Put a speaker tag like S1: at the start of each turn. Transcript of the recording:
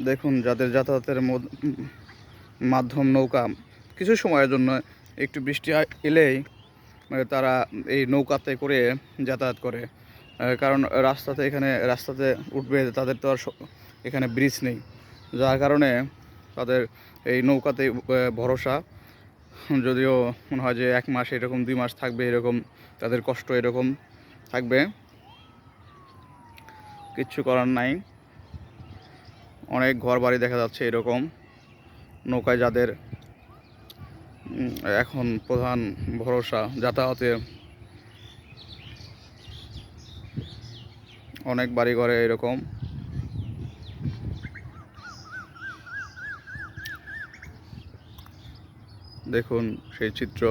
S1: দেখুন, যাদের যাতায়াতের মাধ্যম নৌকা, কিছু সময়ের জন্য একটু বৃষ্টি এলেই তারা এই নৌকাতে করে যাতায়াত করে। কারণ রাস্তাতে উঠবে, তাদের তো আর এখানে ব্রিজ নেই, যার কারণে তাদের এই নৌকাতেই ভরসা। যদিও মনে হয় যে 1 মাস এরকম 2 মাস থাকবে, এরকম তাদের কষ্ট এরকম থাকবে, কিচ্ছু করার নাই। অনেক ঘরবাড়ি দেখা যাচ্ছে এরকম নৌকায়, যাদের এখন প্রধান ভরসা যাতায়াতে। অনেক বাড়িঘরে এরকম। দেখুন সেই চিত্র।